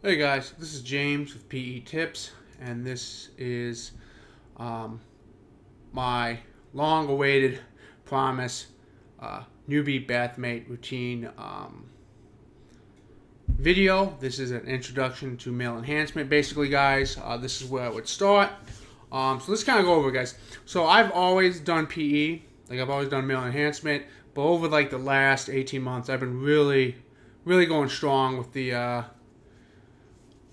Hey guys, this is James with PE Tips, and this is my long-awaited promise newbie bathmate routine video. This is an introduction to male enhancement. Basically, guys, this is where I would start. So let's kind of go over it, guys. So I've always done PE, like I've always done male enhancement, but over like the last 18 months, I've been really going strong with the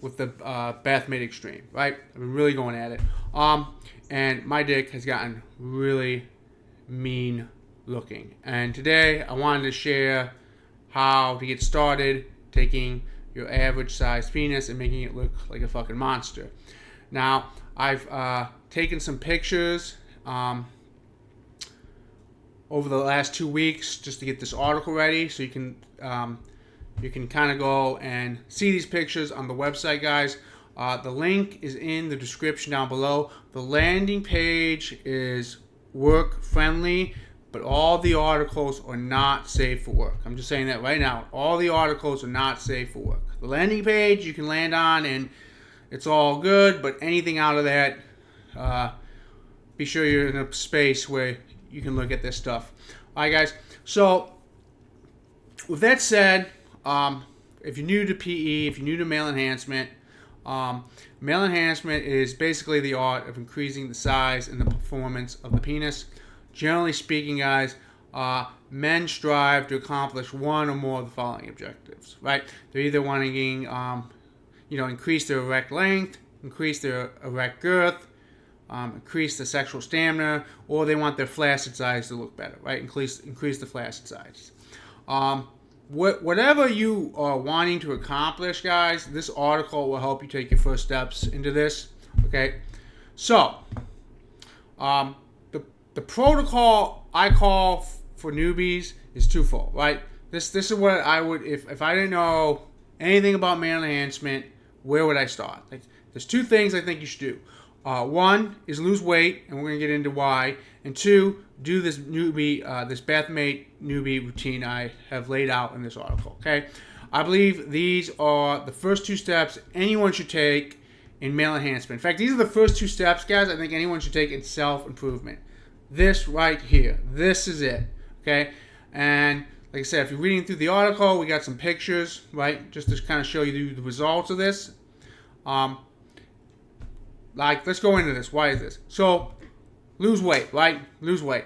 Bathmate Extreme, right? I've been really going at it. And my dick has gotten really mean looking. And today I wanted to share how to get started taking your average sized penis and making it look like a fucking monster. Now, I've taken some pictures over the last 2 weeks just to get this article ready, so you can kind of go and see these pictures on the website, guys. The link is in the description down below. The landing page is work friendly, but all the articles are not safe for work. I'm just saying that right now. All the articles are not safe for work. The landing page you can land on and it's all good, but anything out of that, be sure you're in a space where you can look at this stuff. All right, guys. So with that said, if you're new to PE, if you're new to male enhancement is basically the art of increasing the size and the performance of the penis. Generally speaking, guys, men strive to accomplish one or more of the following objectives, right? They're either wanting, increase their erect length, increase their erect girth, increase the sexual stamina, or they want their flaccid size to look better, right? Increase the flaccid size. Whatever you are wanting to accomplish, guys, this article will help you take your first steps into this. Okay, so the protocol I call for newbies is twofold, right? This is what I would, if I didn't know anything about male enhancement, where would I start? Like, there's two things I think you should do. One is lose weight, and we're gonna get into why. And two, do this Bathmate newbie routine I have laid out in this article. Okay, I believe these are the first two steps anyone should take in male enhancement. In fact, these are the first two steps, guys, I think anyone should take in self-improvement. This right here, this is it. Okay, and like I said, if you're reading through the article, we got some pictures, right, just to kind of show you the results of this. Let's go into this. Why is this? So, lose weight, right? Lose weight.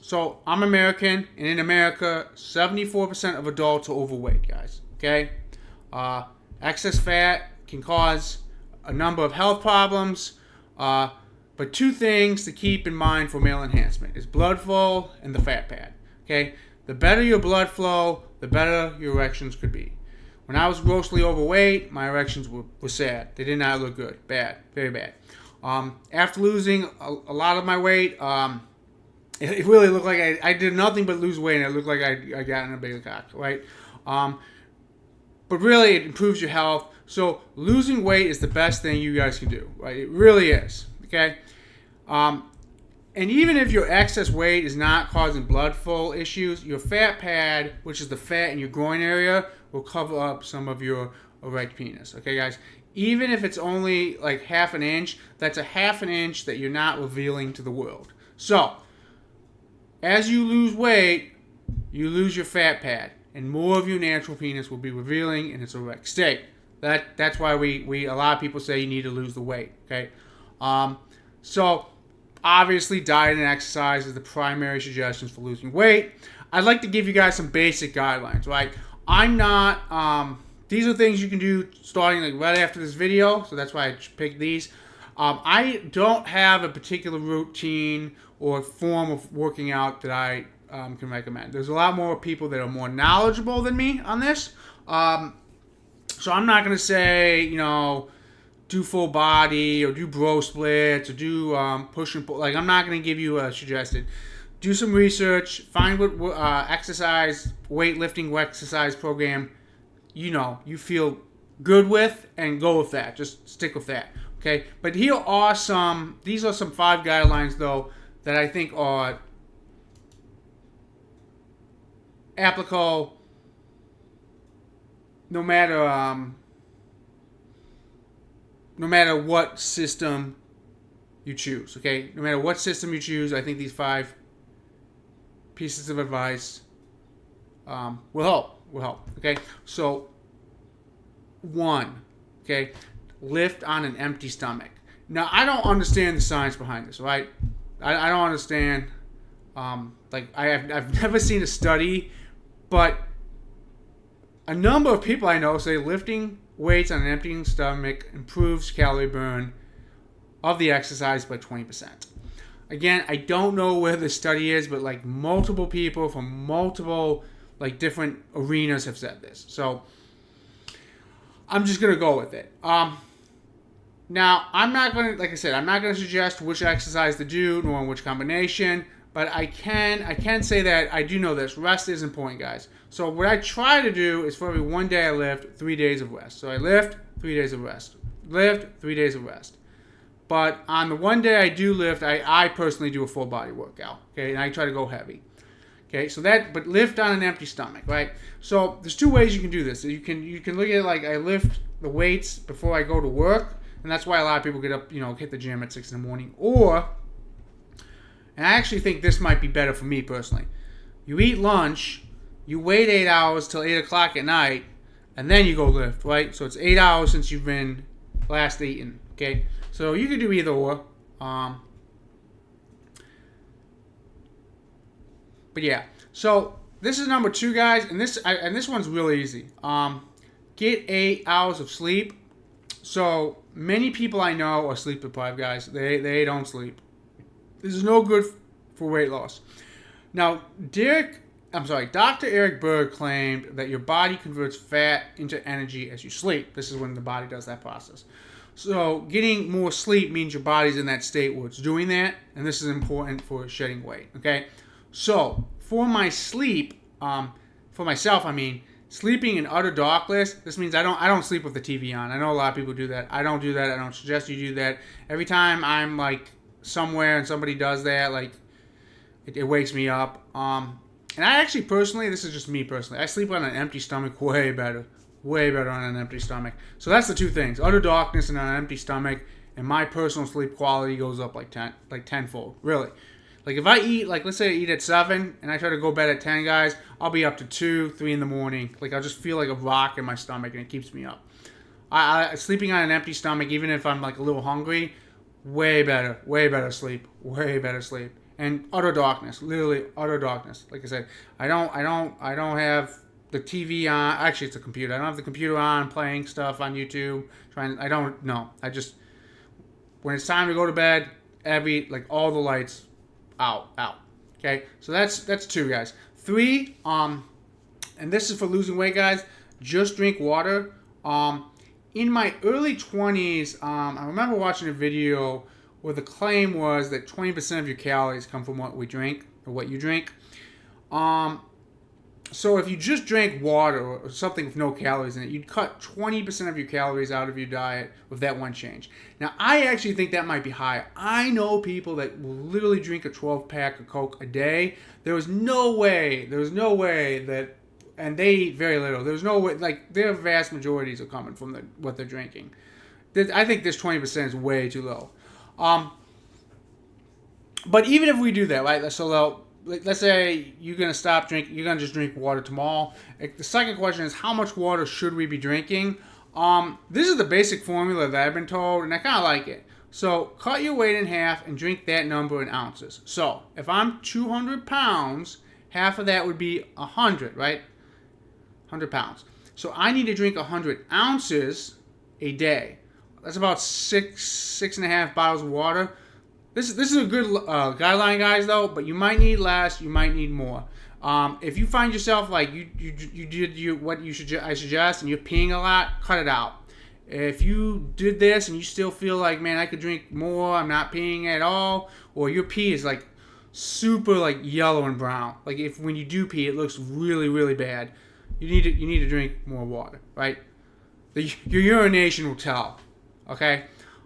So I'm American, and in America, 74% of adults are overweight, guys. Okay? Excess fat can cause a number of health problems, but two things to keep in mind for male enhancement is blood flow and the fat pad. Okay? The better your blood flow, the better your erections could be. When I was grossly overweight, my erections were sad. They did not look good. Bad. Very bad. After losing a lot of my weight, it really looked like I did nothing but lose weight, and it looked like I got in a bigger cock, right? But really, it improves your health. So losing weight is the best thing you guys can do, right? It really is, okay? And even if your excess weight is not causing blood flow issues, your fat pad, which is the fat in your groin area, will cover up some of your erect penis. Okay, guys? Even if it's only like half an inch, that's a half an inch that you're not revealing to the world. So, as you lose weight, you lose your fat pad, and more of your natural penis will be revealing in its erect state. That's why we a lot of people say you need to lose the weight. Okay, so obviously diet and exercise is the primary suggestions for losing weight. I'd like to give you guys some basic guidelines, right? I'm not. These are things you can do starting like right after this video, so that's why I picked these. I don't have a particular routine or form of working out that I can recommend. There's a lot more people that are more knowledgeable than me on this. So I'm not going to say, do full body or do bro splits or do push and pull. Like, I'm not going to give you a suggested. Do some research. Find what weightlifting exercise program you feel good with, and go with that. Just stick with that. Okay? But these are some 5 guidelines, though, that I think are applicable no matter no matter what system you choose. Okay, no matter what system you choose, I think these 5 pieces of advice will help. Will help. Okay, so 1. Okay, lift on an empty stomach. Now I don't understand the science behind this, right? I don't understand. I've never seen a study, but a number of people I know say lifting weights on an empty stomach improves calorie burn of the exercise by 20%. Again, I don't know where the study is, but like multiple people from multiple like different arenas have said this. So I'm just gonna go with it. Now I'm not gonna, like I said, I'm not gonna suggest which exercise to do nor which combination, but I can say that I do know this. Rest is important, guys. So what I try to do is for every 1 day I lift, 3 days of rest. So I lift, 3 days of rest. Lift, 3 days of rest. But on the 1 day I do lift, I personally do a full body workout. Okay, and I try to go heavy. Okay, so but lift on an empty stomach, right? So there's 2 ways you can do this. You can look at it like I lift the weights before I go to work, and that's why a lot of people get up, hit the gym at 6 in the morning. Or, and I actually think this might be better for me personally. You eat lunch, you wait 8 hours till 8 o'clock at night, and then you go lift, right? So it's 8 hours since you've been last eaten, okay? So you can do either or. But yeah, so this is number 2, guys, and this one's really easy. Get 8 hours of sleep. So many people I know are sleep deprived, guys. They don't sleep. This is no good for weight loss. Now, Dr. Eric Berg claimed that your body converts fat into energy as you sleep. This is when the body does that process. So getting more sleep means your body's in that state where it's doing that, and this is important for shedding weight, okay? So for my sleep, for myself, sleeping in utter darkness, this means I don't sleep with the TV on. I know a lot of people do that. I don't do that. I don't suggest you do that. Every time I'm like somewhere and somebody does that, like it wakes me up. And I actually personally, this is just me personally, I sleep on an empty stomach way better on an empty stomach. So that's the 2 things: utter darkness and on an empty stomach, and my personal sleep quality goes up like tenfold. Really. Like if I eat, like let's say I eat at 7 and I try to go to bed at 10, guys, I'll be up to 2, 3 in the morning. Like I'll just feel like a rock in my stomach and it keeps me up. I sleeping on an empty stomach, even if I'm like a little hungry, way better sleep. And utter darkness, literally utter darkness. Like I said, I don't have the TV on. Actually, it's a computer. I don't have the computer on playing stuff on YouTube. I just, when it's time to go to bed, all the lights out. Okay, so that's 2, guys. 3, and this is for losing weight, guys. Just drink water. In my early 20s, I remember watching a video where the claim was that 20% of your calories come from what we drink or what you drink. So if you just drank water or something with no calories in it, you'd cut 20% of your calories out of your diet with that one change. Now, I actually think that might be higher. I know people that will literally drink a 12-pack of Coke a day. There was no way that, and they eat very little. There's no way, like their vast majorities are coming from what they're drinking. I think this 20% is way too low. But even if we do that, right? So let's say you're gonna stop drinking, you're gonna just drink water tomorrow. The second question is, how much water should we be drinking? This is the basic formula that I've been told, and I kind of like it. So cut your weight in half and drink that number in ounces. So if I'm 200 pounds, half of that would be 100, right? 100 pounds. So I need to drink 100 ounces a day. That's about 6.5 bottles of water. This is a good guideline, guys, though, but you might need less, you might need more. If you find yourself like you did what I suggest and you're peeing a lot, cut it out. If you did this and you still feel like, man, I could drink more, I'm not peeing at all, or your pee is like super like yellow and brown, like if when you do pee it looks really, really bad, you need to drink more water, right? Your urination will tell. Okay,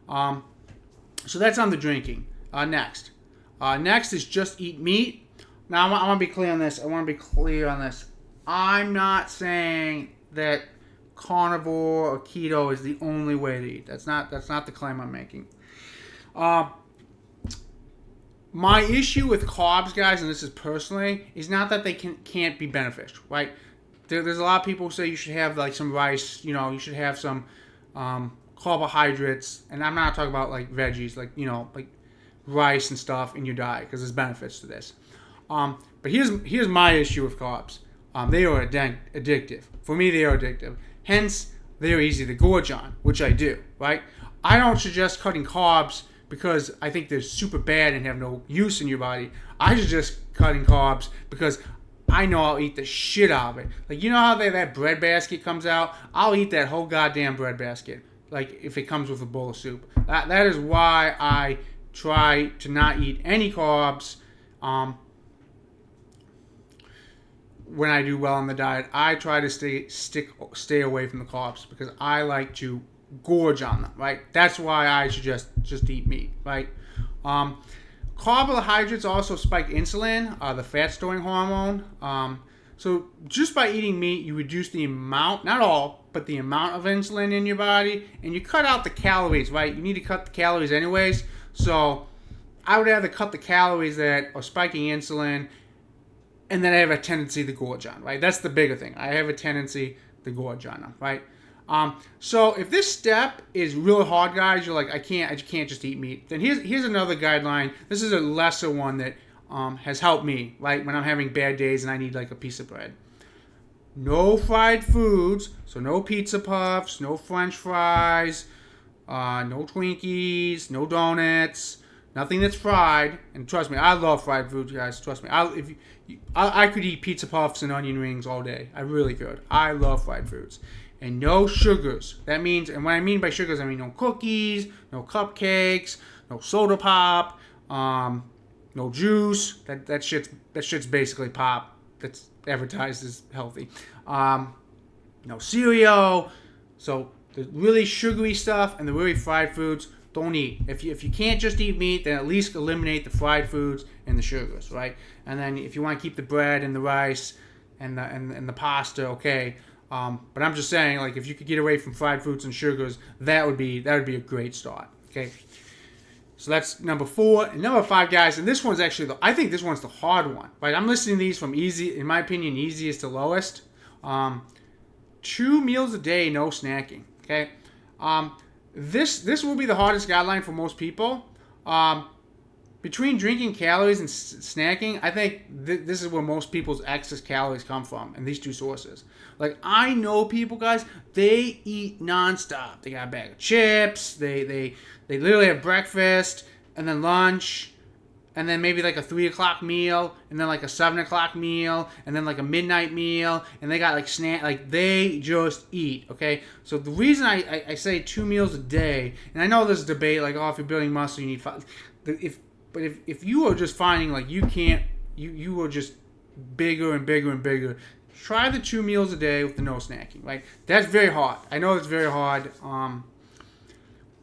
so that's on the drinking. Next is just eat meat. Now I want to be clear on this. I'm not saying that carnivore or keto is the only way to eat. That's not the claim I'm making. My issue with carbs, guys, and this is personally, is not that they can't be beneficial, right? There's a lot of people who say you should have like some rice, you should have some carbohydrates, and I'm not talking about like veggies, like like rice and stuff in your diet, because there's benefits to this. But here's my issue with carbs. They are addictive. For me, they are addictive. Hence, they are easy to gorge on, which I do, right? I don't suggest cutting carbs because I think they're super bad and have no use in your body. I suggest cutting carbs because I know I'll eat the shit out of it. Like, you know how that bread basket comes out? I'll eat that whole goddamn bread basket. Like, if it comes with a bowl of soup. That is why I try to not eat any carbs. When I do well on the diet, I try to stay away from the carbs because I like to gorge on them, right? That's why I should just eat meat, right? Carbohydrates also spike insulin, the fat storing hormone. So just by eating meat, you reduce the amount, not all, but the amount of insulin in your body, and you cut out the calories, right? You need to cut the calories anyways. So I would rather cut the calories that are spiking insulin, and then I have a tendency to gorge on, right? That's the bigger thing. I have a tendency to gorge on them, right? So if this step is really hard, guys, you're like, I can't just eat meat. Then here's another guideline. This is a lesser one that has helped me, right? When I'm having bad days and I need like a piece of bread. No fried foods, so no pizza puffs, no French fries, no Twinkies, no donuts, nothing that's fried. And trust me, I love fried foods, guys. Trust me. I could eat pizza puffs and onion rings all day. I really could. I love fried foods. And no sugars. That means, and what I mean by sugars, I mean no cookies, no cupcakes, no soda pop, no juice. That shit's basically pop. That's advertised as healthy. No cereal. So the really sugary stuff and the really fried foods, don't eat. If you can't just eat meat, then at least eliminate the fried foods and the sugars, right? And then if you want to keep the bread and the rice and the pasta, okay. But I'm just saying, like, if you could get away from fried foods and sugars, that would be a great start. Okay. So that's number 4. And number 5, guys, and this one's actually I think this one's the hard one. Right? I'm listing these from easy, in my opinion, easiest to lowest. 2 meals a day, no snacking. Okay. This will be the hardest guideline for most people. Between drinking calories and snacking, I think this is where most people's excess calories come from, and these two sources. Like, I know people, guys, they eat nonstop. They got a bag of chips, they literally have breakfast, and then lunch, and then maybe like a 3 o'clock meal, and then like a 7 o'clock meal, and then like a midnight meal, and they got like snack, like they just eat, okay? So the reason I say 2 meals a day, and I know there's debate, like, oh, if you're building muscle, you need 5. But if you are just finding like you can't, you are just bigger and bigger and bigger, try the 2 meals a day with the no snacking, right? That's very hard. I know it's very hard.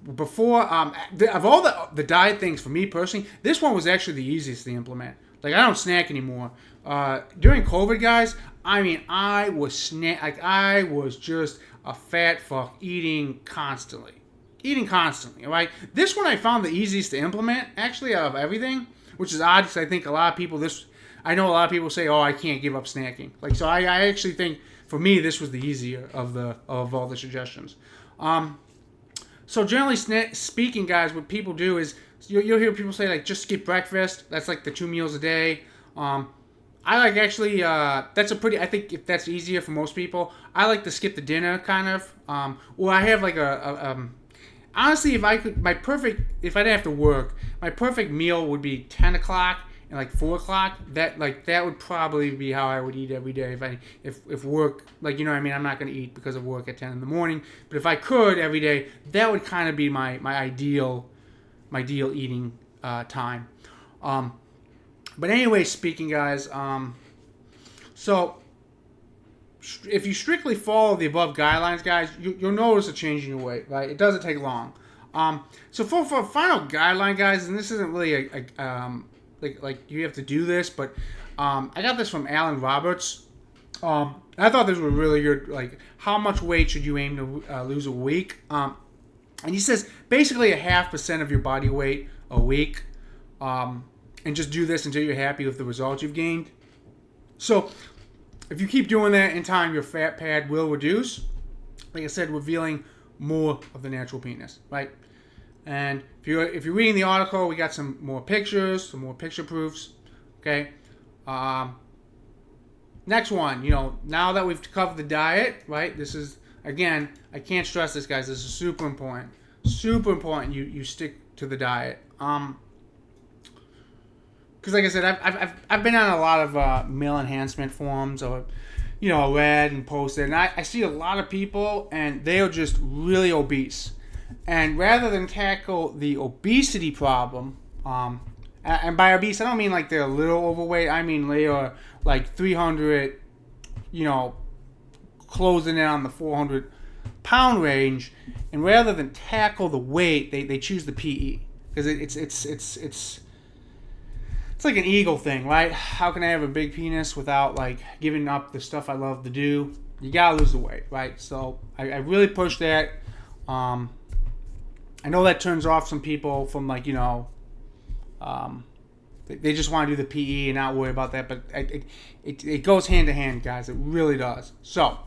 Of all the diet things for me personally, this one was actually the easiest to implement. Like, I don't snack anymore. During COVID, guys, I mean, I was just a fat fuck eating constantly, right? This one I found the easiest to implement, actually, out of everything, which is odd because I think a lot of people, I know a lot of people say, oh, I can't give up snacking. Like, so I actually think, for me, this was the easier of all the suggestions. So generally speaking, guys, what people do is, you'll hear people say, like, just skip breakfast. That's like the 2 meals a day. I like actually, that's a pretty, I think if that's easier for most people, I like to skip the dinner kind of. Or I have like honestly, if I didn't have to work, my perfect meal would be 10 o'clock and like 4 o'clock. That would probably be how I would eat every day if work, like, you know what I mean, I'm not going to eat because of work at 10 in the morning, but if I could every day, that would kind of be my ideal eating time. But anyway, speaking, guys, so if you strictly follow the above guidelines, guys, you'll notice a change in your weight, right? It doesn't take long. So for a final guideline, guys, and this isn't really like you have to do this, but I got this from Alan Roberts. I thought this was really good. Like, how much weight should you aim to lose a week? And he says basically 0.5% of your body weight a week. And just do this until you're happy with the results you've gained. So if you keep doing that in time, your fat pad will reduce. Like I said, revealing more of the natural penis, right? And if you're reading the article, we got some more pictures, some more picture proofs. Okay. Next one, now that we've covered the diet, right? This is, again, I can't stress this, guys. This is super important. Super important. You stick to the diet. Because like I said, I've been on a lot of male enhancement forums, or read and posted, and I see a lot of people, and they are just really obese. And rather than tackle the obesity problem, and by obese, I don't mean like they're a little overweight. I mean they are like 300, closing in on the 400-pound range. And rather than tackle the weight, they choose the PE, because it's like an ego thing, right? How can I have a big penis without like giving up the stuff I love to do? You gotta lose the weight, right? So I really push that. I know that turns off some people from like, they just want to do the PE and not worry about that, but it goes hand to hand, guys. It really does. So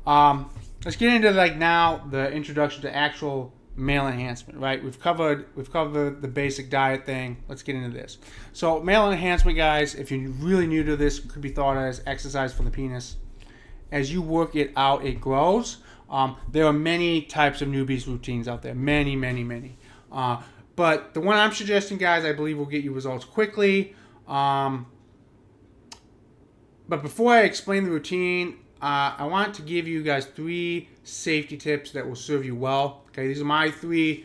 let's get into like now the introduction to actual male enhancement, right? We've covered the basic diet thing. Let's get into this. So male enhancement, guys, if you're really new to this, could be thought as exercise for the penis. As you work it out, it grows. There are many types of newbies routines out there. Many, many, many. But the one I'm suggesting, guys, I believe will get you results quickly. But before I explain the routine, I want to give you guys 3 safety tips that will serve you well. Okay, these are my 3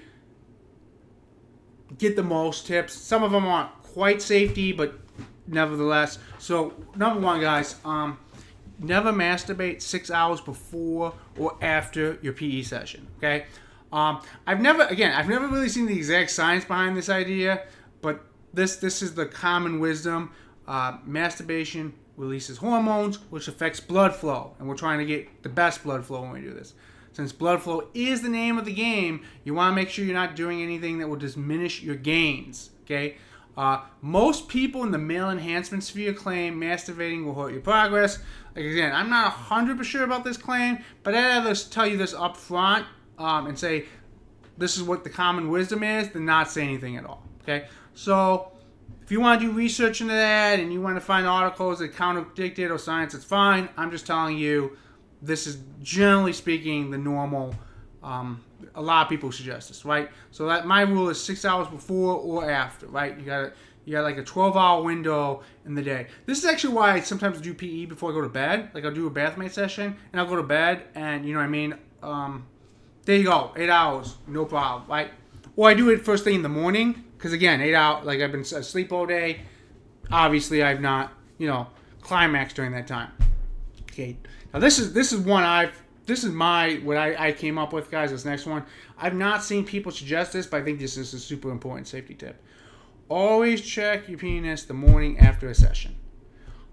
get the most tips. Some of them aren't quite safety, but nevertheless. So number 1, guys, never masturbate 6 hours before or after your PE session. Okay, I've never really seen the exact science behind this idea, but this is the common wisdom. Masturbation releases hormones, which affects blood flow, and we're trying to get the best blood flow when we do this. Since blood flow is the name of the game, you want to make sure you're not doing anything that will diminish your gains. Okay. Most people in the male enhancement sphere claim masturbating will hurt your progress. Like, again, I'm not 100% sure about this claim, but I'd rather tell you this up front and say this is what the common wisdom is than not say anything at all. Okay, so if you want to do research into that and you want to find articles that contradict it or science, it's fine. I'm just telling you this is generally speaking the normal. A lot of people suggest this, right? So that my rule is 6 hours before or after, right? You got like a 12-hour window in the day. This is actually why I sometimes do PE before I go to bed. Like I'll do a Bathmate session and I'll go to bed, and you know what I mean. There you go, 8 hours, no problem, right? Or I do it first thing in the morning, because again, 8 hours. Like I've been asleep all day. Obviously, I've not climaxed during that time. Okay, now this is one This is what I came up with, guys. This next one. I've not seen people suggest this, but I think this is a super important safety tip. Always check your penis the morning after a session.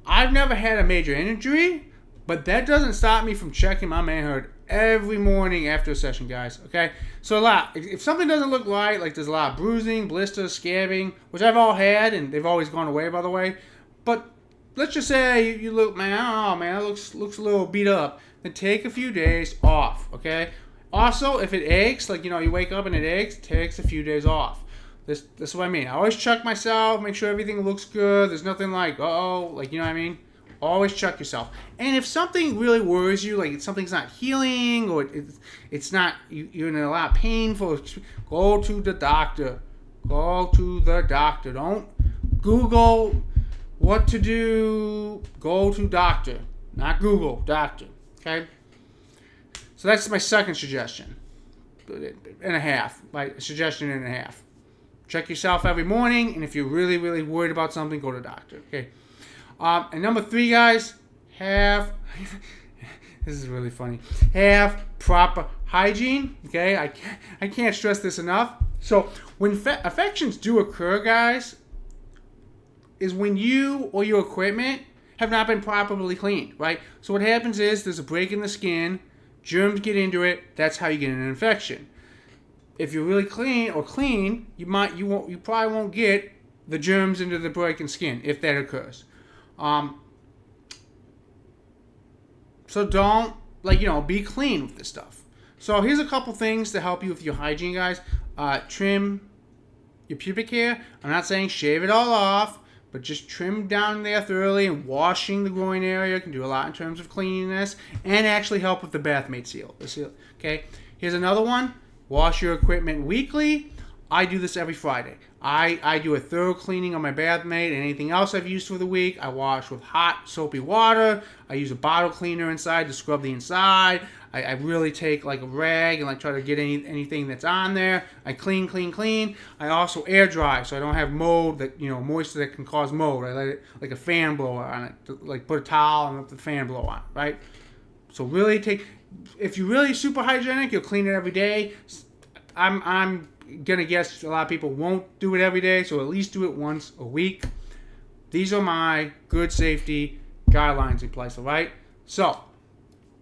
I've never had a major injury, but that doesn't stop me from checking my manhood every morning after a session, guys. Okay? So if something doesn't look right, like there's a lot of bruising, blisters, scabbing, which I've all had, and they've always gone away, by the way. But let's just say you look, man, I don't know, man, it looks a little beat up. Then take a few days off, okay? Also, if it aches, like, you wake up and it aches, it takes a few days off. This is what I mean. I always check myself, make sure everything looks good. There's nothing like, like, you know what I mean? Always check yourself. And if something really worries you, like something's not healing, or it's not, you're in a lot of pain, go to the doctor. Go to the doctor. Don't Google what to do. Go to doctor. Not Google, doctor. Okay, so that's my second suggestion, and a half. My suggestion and a half. Check yourself every morning, and if you're really, really worried about something, go to the doctor. Okay. And number 3, guys, this is really funny. Have proper hygiene. Okay, I can't stress this enough. So when affections do occur, guys, is when you or your equipment have not been properly cleaned, right? So what happens is there's a break in the skin, germs get into it, that's how you get an infection. If you're really clean, you probably won't get the germs into the break in skin if that occurs. So don't, be clean with this stuff. So here's a couple things to help you with your hygiene, guys. Trim your pubic hair. I'm not saying shave it all off, but just trim down there thoroughly, and washing the groin area can do a lot in terms of cleanliness and actually help with the Bathmate seal. Okay, here's another one. Wash your equipment weekly. I do this every Friday. I do a thorough cleaning on my Bathmate and anything else I've used for the week. I wash with hot, soapy water. I use a bottle cleaner inside to scrub the inside. I really take like a rag and try to get anything that's on there. I clean. I also air dry so I don't have mold moisture that can cause mold. I let it like a fan blower on it, put a towel and let the fan blow on, right? So really if you're really super hygienic, you'll clean it every day. I'm gonna guess a lot of people won't do it every day, so at least do it once a week. These are my good safety guidelines in place, all right? So,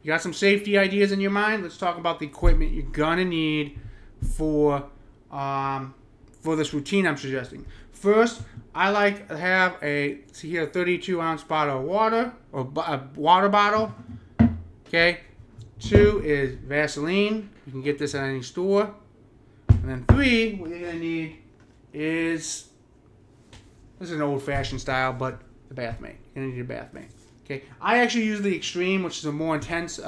you got some safety ideas in your mind? Let's talk about the equipment you're gonna need for this routine I'm suggesting. First, I like to have a 32-ounce bottle of water, or a water bottle. Okay. 2 is Vaseline. You can get this at any store. And then 3, what you're going to need is, this is an old-fashioned style, but the Bathmate. You're going to need a Bathmate. Okay, I actually use the Extreme, which is a more intense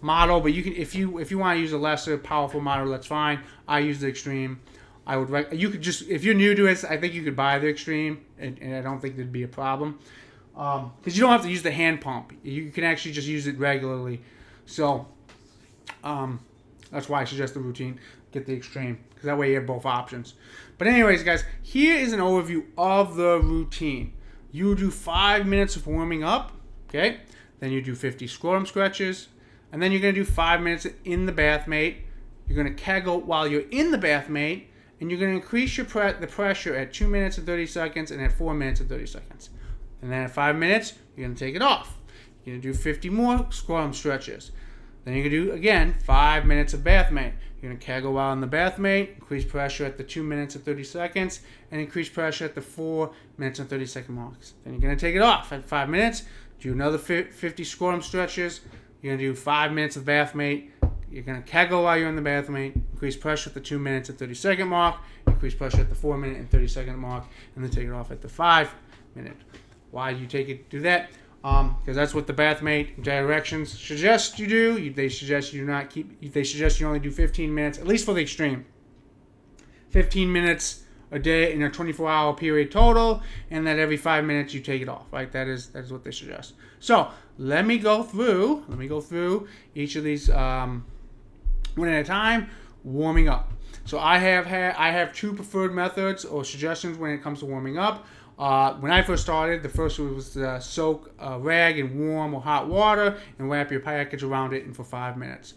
model, but you can, if you want to use a lesser powerful model, that's fine. I use the Extreme. You could just, if you're new to it, I think you could buy the Extreme, and I don't think there'd be a problem, because you don't have to use the hand pump. You can actually just use it regularly. So, that's why I suggest the routine. Get the Extreme, because that way you have both options. But anyways, guys, here is an overview of the routine. You do 5 minutes of warming up, okay? Then you do 50 scrotum stretches, and then you're going to do 5 minutes in the Bathmate. You're going to kegel while you're in the Bathmate, and you're going to increase the pressure at 2 minutes and 30 seconds and at 4 minutes and 30 seconds. And then at 5 minutes, you're going to take it off. You're going to do 50 more scrotum stretches. Then you're going to do, again, 5 minutes of Bathmate. You're going to kegel while in the Bathmate, increase pressure at the 2 minutes and 30 seconds, and increase pressure at the 4 minutes and 30 second marks. Then you're going to take it off at 5 minutes, do another 50 scrotum stretches. You're going to do 5 minutes of Bathmate. You're going to kegel while you're in the Bathmate, increase pressure at the 2 minutes and 30 second mark, increase pressure at the 4 minute and 30 second mark, and then take it off at the 5 minute. Why do you do that? Because that's what the Bathmate directions suggest you do. They suggest you only do 15 minutes, at least for the Extreme. 15 minutes a day in a 24-hour period total, and that every 5 minutes you take it off. Right? That is what they suggest. So let me go through each of these one at a time, warming up. So I have 2 preferred methods or suggestions when it comes to warming up. When I first started, the first was to soak a rag in warm or hot water and wrap your package around it for 5 minutes.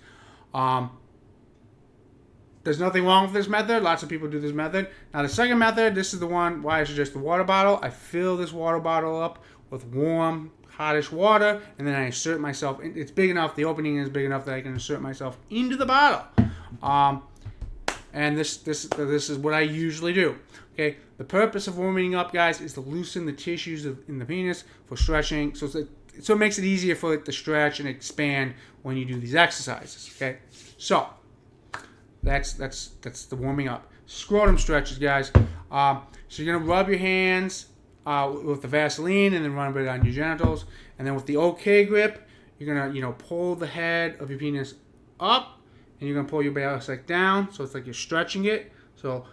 There's nothing wrong with this method. Lots of people do this method. Now the second method, this is the one why I suggest the water bottle. I fill this water bottle up with warm, hotish water, and then I insert myself. It's big enough, the opening is big enough that I can insert myself into the bottle. And this is what I usually do. Okay, the purpose of warming up, guys, is to loosen the tissues in the penis for stretching, so it makes it easier for it to stretch and expand when you do these exercises. Okay, so that's the warming up. Scrotum stretches, guys. So you're gonna rub your hands with the Vaseline and then run it on your genitals, and then with the OK grip, you're gonna pull the head of your penis up, and you're gonna pull your ballsack down, so it's like you're stretching it. So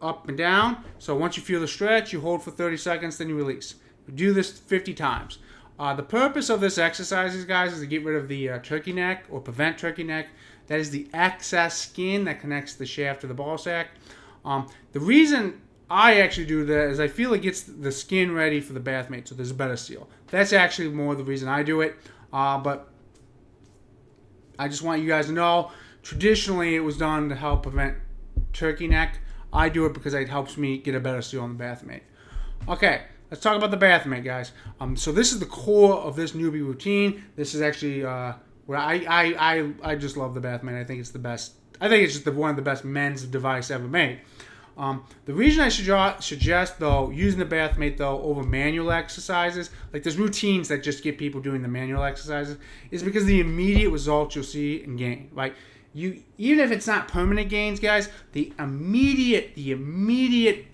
up and down. So once you feel the stretch, you hold for 30 seconds, then you release. You do this 50 times. The purpose of this exercise, guys, is to get rid of the turkey neck or prevent turkey neck. That is the excess skin that connects the shaft to the ball sack. The reason I actually do that is I feel it gets the skin ready for the Bathmate, so there's a better seal. That's actually more the reason I do it. But I just want you guys to know, traditionally it was done to help prevent turkey neck. I do it because it helps me get a better seal on the Bathmate. Okay, let's talk about the Bathmate, guys. So this is the core of this newbie routine. This is actually what I just love the Bathmate. I think it's the best. I think it's just one of the best men's device ever made. The reason I suggest, though, using the Bathmate, though, over manual exercises, like there's routines that just get people doing the manual exercises, is because the immediate results you'll see and gain. Like, even if it's not permanent gains, guys, the immediate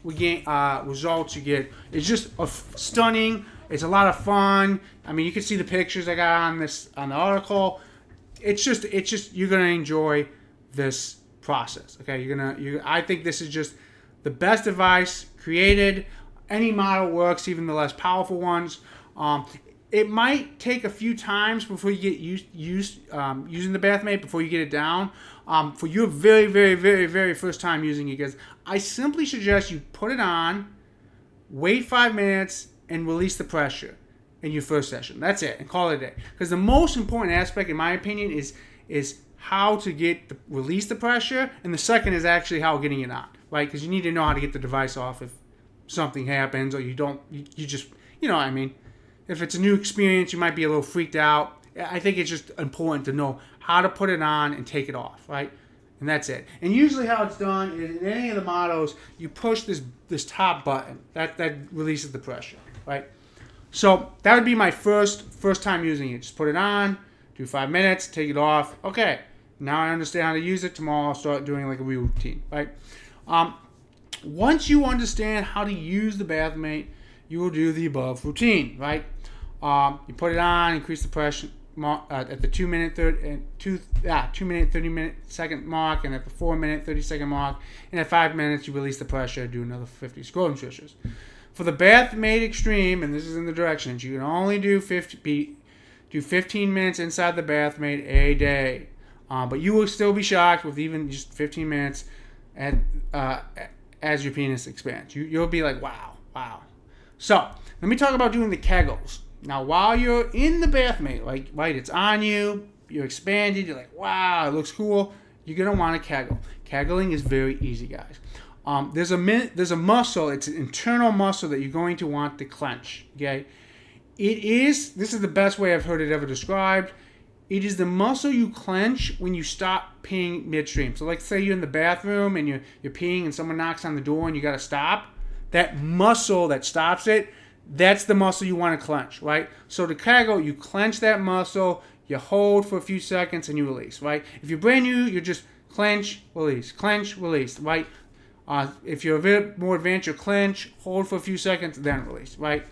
results you get is just stunning. It's a lot of fun. I mean, you can see the pictures I got on the article. It's just you're gonna enjoy this process. Okay, I think this is just the best device created. Any model works, even the less powerful ones. It might take a few times before you get using the Bathmate, before you get it down. For your very, very, very, very first time using it, guys, I simply suggest you put it on, wait 5 minutes, and release the pressure in your first session. That's it, and call it a day. Because the most important aspect, in my opinion, is how to release the pressure, and the second is actually how getting it on, right? Because you need to know how to get the device off if something happens, or you just, you know what I mean. If it's a new experience, you might be a little freaked out. I think it's just important to know how to put it on and take it off, right? And that's it. And usually how it's done is in any of the models, you push this top button. That releases the pressure, right? So that would be my first time using it. Just put it on, do 5 minutes, take it off. Okay, now I understand how to use it. Tomorrow I'll start doing like a real routine, right? Once you understand how to use the Bathmate, you will do the above routine, right? You put it on, increase the pressure at the 2 minute 30 second mark, and at the 4 minute 30 second mark, and at 5 minutes you release the pressure. Do another 50 scrotum swishers. For the Bathmate Extreme, and this is in the directions, you can only do 15 minutes inside the Bathmate a day, but you will still be shocked with even just 15 minutes as your penis expands. You'll be like, wow. So let me talk about doing the Kegels. Now, while you're in the Bathmate, right, it's on you, you're expanded, you're like, wow, it looks cool. You're gonna want to Kegel. Kegeling is very easy, guys. There's a muscle. It's an internal muscle that you're going to want to clench. Okay, this is the best way I've heard it ever described. It is the muscle you clench when you stop peeing midstream. So, like, say you're in the bathroom and you're peeing and someone knocks on the door and you gotta stop. That muscle that stops it, that's the muscle you want to clench, right? So to Kegel, you clench that muscle, you hold for a few seconds, and you release, right? If you're brand new, you just clench, release, right? If you're a bit more advanced, you clench, hold for a few seconds, then release, right?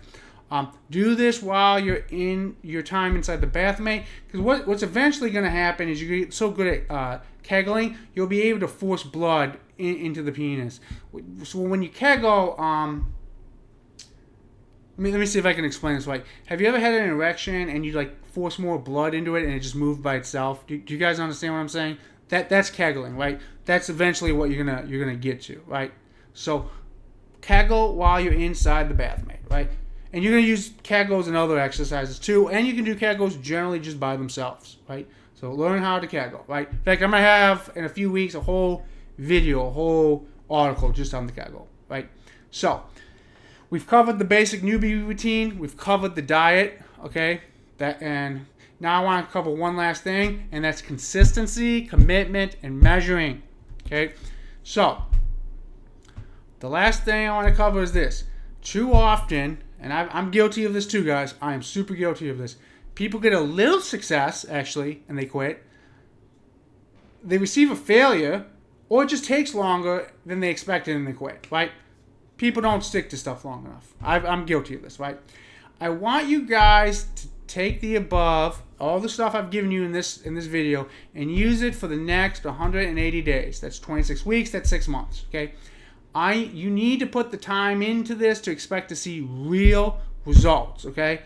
Do this while you're in your time inside the Bathmate, because what's eventually going to happen is you get so good at Kegeling, you'll be able to force blood into the penis. So when you Kegel, let me see if I can explain this right. Have you ever had an erection and you like force more blood into it and it just moved by itself? Do you guys understand what I'm saying? That's Kegeling, right? That's eventually what you're gonna get to, right? So Kegel while you're inside the Bathmate, right? And you're gonna use Kegels and other exercises too, and you can do Kegels generally just by themselves, right? So learn how to Kegel, right? In fact, I'm gonna have in a few weeks a whole video, a whole article just on the Kegel, right? So we've covered the basic newbie routine. We've covered the diet, okay? And now I want to cover one last thing, and that's consistency, commitment, and measuring, okay? So the last thing I want to cover is this. Too often, and I'm guilty of this too, guys. I am super guilty of this. People get a little success, actually, and they quit. They receive a failure, or it just takes longer than they expected and they quit, right? People don't stick to stuff long enough. I'm guilty of this, right? I want you guys to take the above, all the stuff I've given you in this video, and use it for the next 180 days. That's 26 weeks. That's 6 months, okay? You need to put the time into this to expect to see real results, okay?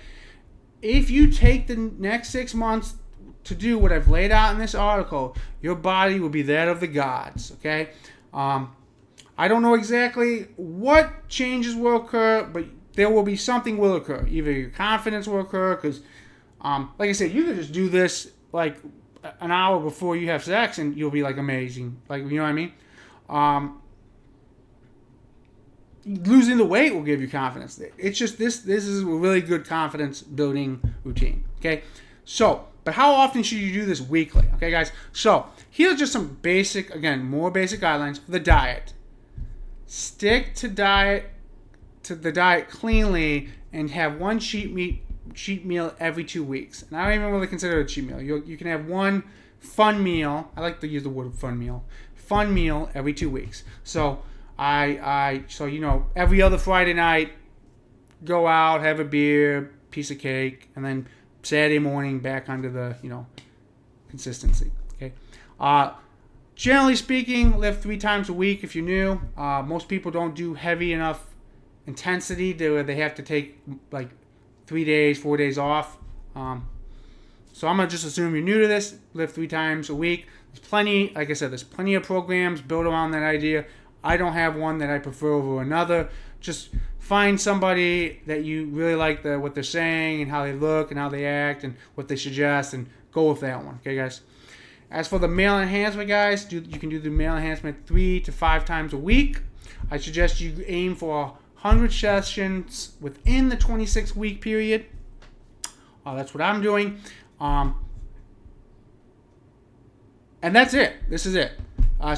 If you take the next 6 months to do what I've laid out in this article, your body will be that of the gods, okay? I don't know exactly what changes will occur, but there will be something will occur. Either your confidence will occur, because, like I said, you can just do this like an hour before you have sex, and you'll be like amazing. Like, you know what I mean? losing the weight will give you confidence. It's just this is a really good confidence building routine. Okay, so but how often should you do this? Weekly. Okay, guys. So here's just some basic, again, more basic guidelines for the diet. Stick to the diet cleanly and have one cheat meal every 2 weeks. And I don't even really consider it a cheat meal. You can have one fun meal. I like to use the word fun meal. Fun meal every 2 weeks. So every other Friday night, go out, have a beer, piece of cake, and then Saturday morning back under the consistency. Okay. Generally speaking, lift 3 times a week if you're new. Most people don't do heavy enough intensity where they have to take like 3 days, 4 days off. So I'm gonna just assume you're new to this. Lift 3 times a week. There's plenty, like I said, there's plenty of programs built around that idea. I don't have one that I prefer over another. Just find somebody that you really like what they're saying and how they look and how they act and what they suggest, and go with that one. Okay, guys. As for the male enhancement, guys, you can do the male enhancement 3 to 5 times a week. I suggest you aim for 100 sessions within the 26-week period. That's what I'm doing. And that's it. This is it.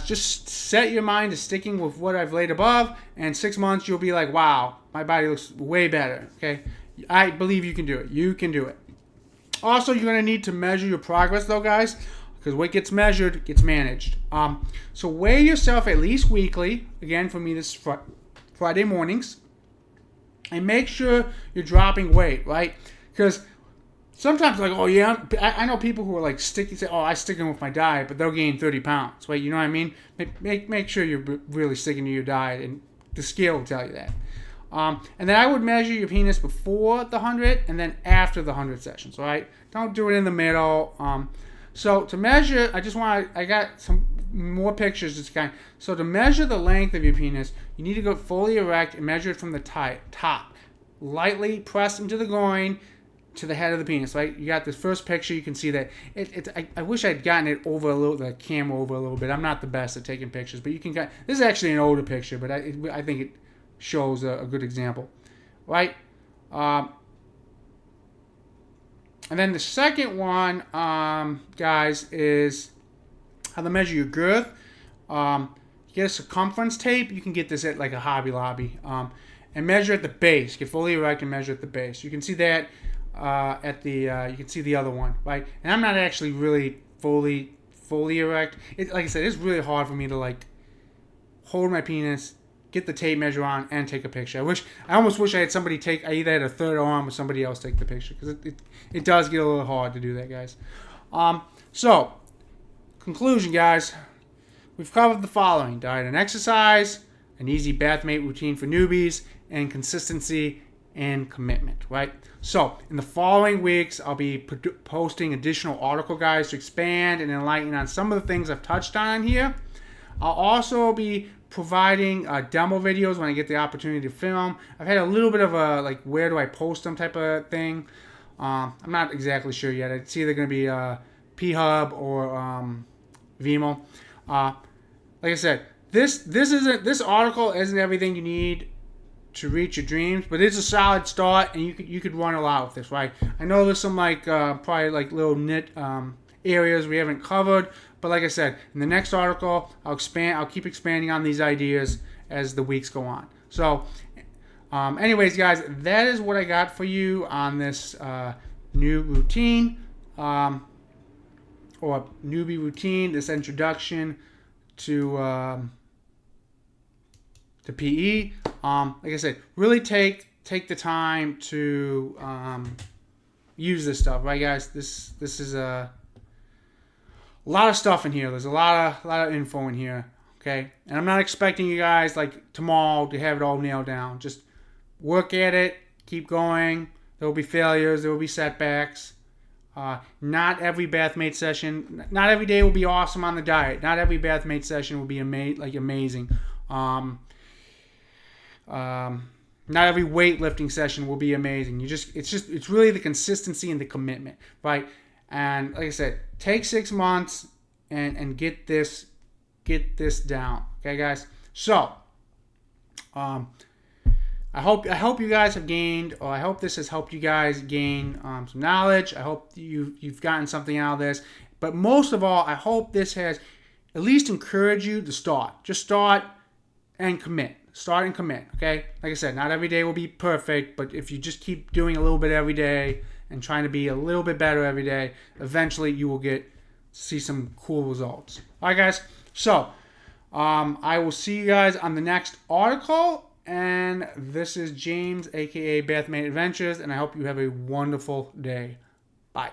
Just set your mind to sticking with what I've laid above, and 6 months you'll be like, wow, my body looks way better. Okay, I believe you can do it. You can do it. Also, you're going to need to measure your progress, though, guys, because what gets measured gets managed. So weigh yourself at least weekly. Again, for me, this is Friday mornings. And make sure you're dropping weight, right? Because sometimes, like, oh yeah, I know people who are like say, oh, I'm sticking with my diet, but they'll gain 30 pounds, right? You know what I mean? Make sure you're really sticking to your diet, and the scale will tell you that. And then I would measure your penis before the 100 and then after the 100 sessions, right? Don't do it in the middle. So to measure, I got some more pictures. So to measure the length of your penis, you need to go fully erect and measure it from the top, lightly pressed into the groin to the head of the penis, right? You got this first picture. You can see that I wish I'd gotten it over the camera over a little bit. I'm not the best at taking pictures, but you can get. This is actually an older picture, but I think it shows a good example, right? And then the second one, guys, is how to measure your girth. You get a circumference tape. You can get this at like a Hobby Lobby, and measure at the base. Get fully erect and measure at the base. You can see that. You can see the other one, right? And I'm not actually really fully erect. Like I said, it's really hard for me to like hold my penis, get the tape measure on, and take a picture. I almost wish I had somebody I either had a third arm or somebody else take the picture, because it does get a little hard to do that, guys. So conclusion, guys, we've covered the following: diet and exercise, an easy Bathmate routine for newbies, and consistency and commitment, right? So in the following weeks, I'll be posting additional article guides to expand and enlighten on some of the things I've touched on here. I'll also be providing demo videos when I get the opportunity to film. I've had a little bit of a like, where do I post them type of thing. I'm not exactly sure yet. It's either going to be P-Hub or Vimeo. Like I said, this article isn't everything you need to reach your dreams, but it's a solid start, and you could run a lot with this, right? I know there's some probably little nit areas we haven't covered, but like I said, in the next article, I'll keep expanding on these ideas as the weeks go on. So anyways, guys, that is what I got for you on this new routine, or newbie routine, this introduction to PE. Like I said, really take the time to use this stuff, right, guys? This is a lot of stuff in here. There's a lot of info in here, okay? And I'm not expecting you guys like tomorrow to have it all nailed down. Just work at it, keep going. There will be failures, there will be setbacks. Not every Bathmate session, not every day will be awesome on the diet. Not every Bathmate session will be amazing. Not every weightlifting session will be amazing. It's really the consistency and the commitment, right? And like I said, take 6 months and get this down, okay, guys? So, I hope you guys have gained, or I hope this has helped you guys gain some knowledge. I hope you've gotten something out of this. But most of all, I hope this has at least encouraged you to start. Just start and commit. Start and commit, okay? Like I said, not every day will be perfect, but if you just keep doing a little bit every day and trying to be a little bit better every day, eventually you will see some cool results. All right, guys. So, I will see you guys on the next article. And this is James, aka Bathmate Adventures, and I hope you have a wonderful day. Bye.